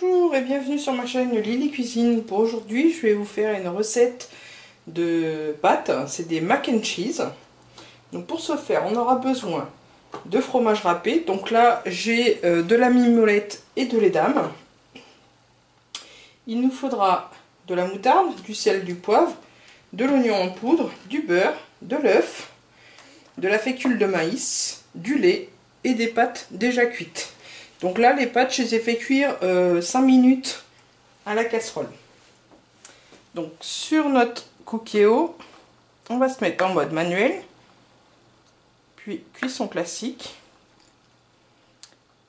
Bonjour et bienvenue sur ma chaîne Lily Cuisine. Pour aujourd'hui, je vais vous faire une recette de pâtes. C'est des mac and cheese. Donc pour ce faire, on aura besoin de fromage râpé. Donc là, j'ai de la mimolette et de l'édame. Il nous faudra de la moutarde, du sel, du poivre, de l'oignon en poudre, du beurre, de l'œuf, de la fécule de maïs, du lait et des pâtes déjà cuites. Donc là, les pâtes, je les ai fait cuire 5 minutes à la casserole. Donc sur notre Cookéo, on va se mettre en mode manuel, puis cuisson classique,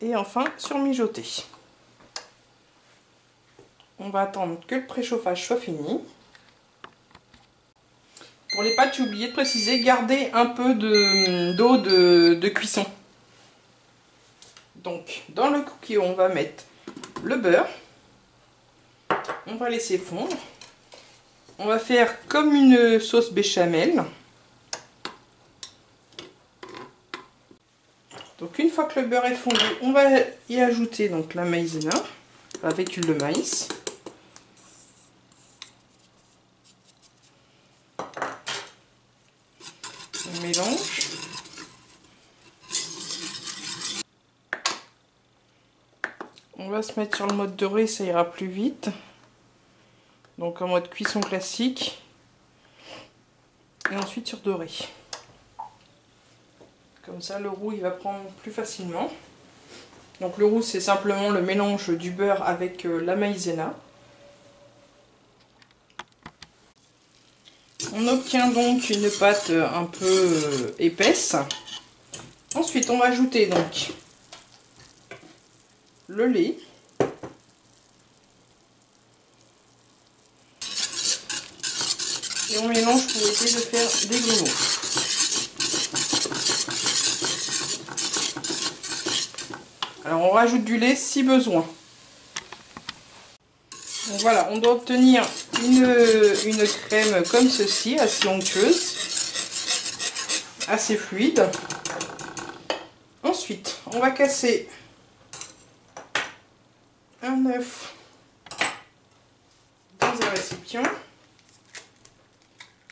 et enfin sur mijoter. On va attendre que le préchauffage soit fini. Pour les pâtes, j'ai oublié de préciser, gardez un peu d'eau de cuisson. Donc dans le Cookéo, on va mettre le beurre. On va laisser fondre. On va faire comme une sauce béchamel. Donc une fois que le beurre est fondu, on va y ajouter donc la maïzena, la fécule de maïs. On mélange. On va se mettre sur le mode doré, ça ira plus vite. Donc en mode cuisson classique. Et ensuite sur doré. Comme ça, le roux il va prendre plus facilement. Donc le roux, c'est simplement le mélange du beurre avec la maïzena. On obtient donc une pâte un peu épaisse. Ensuite, on va ajouter donc le lait. Et on mélange pour essayer de faire des grumeaux. Alors on rajoute du lait si besoin. Donc voilà, on doit obtenir une crème comme ceci, assez onctueuse, assez fluide. Ensuite, on va casser un œuf dans un récipient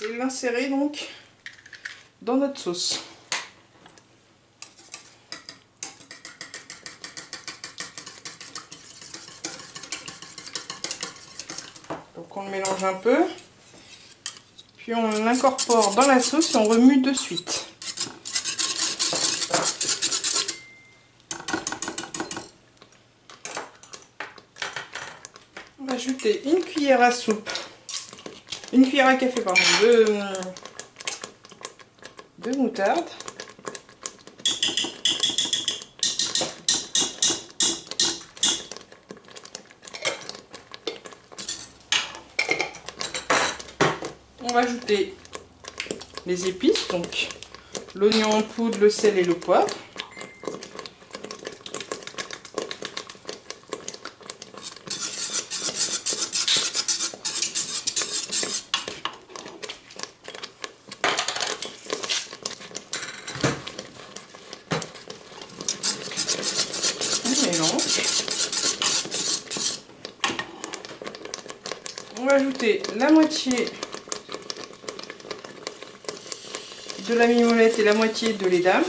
et l'insérer donc dans notre sauce. Donc on le mélange un peu, puis on l'incorpore dans la sauce et on remue de suite. On va ajouter une cuillère à soupe, une cuillère à café pardon, de moutarde. On va ajouter les épices, donc l'oignon en poudre, le sel et le poivre. On mélange. On va ajouter la moitié de la mimolette et la moitié de l'édame.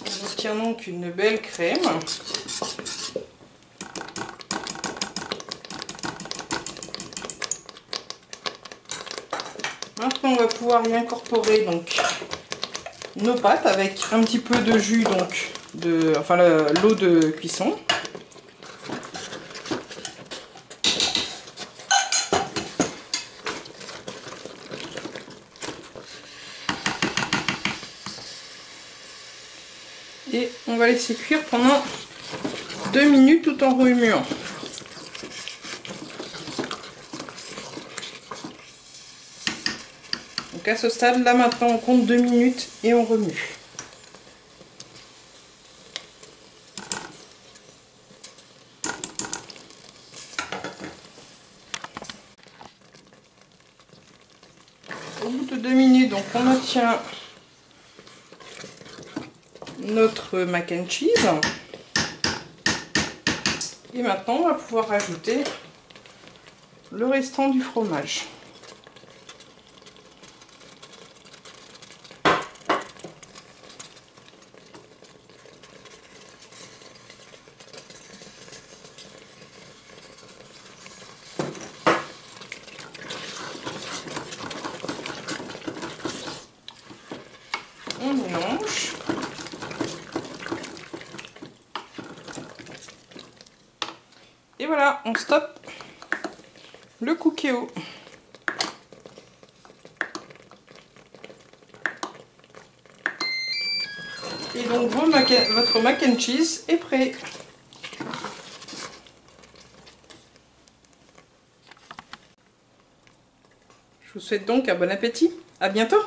On obtient donc une belle crème. Maintenant on va pouvoir y incorporer donc nos pâtes avec un petit peu de jus donc l'eau de cuisson. Et on va laisser cuire pendant 2 minutes tout en remuant. Donc à ce stade là maintenant on compte 2 minutes et on remue. terminé, donc on obtient notre mac and cheese. Et maintenant, on va pouvoir rajouter le restant du fromage. On mélange. Et voilà, on stoppe le cookéo. Et donc votre mac and cheese est prêt. Je vous souhaite donc un bon appétit. À bientôt.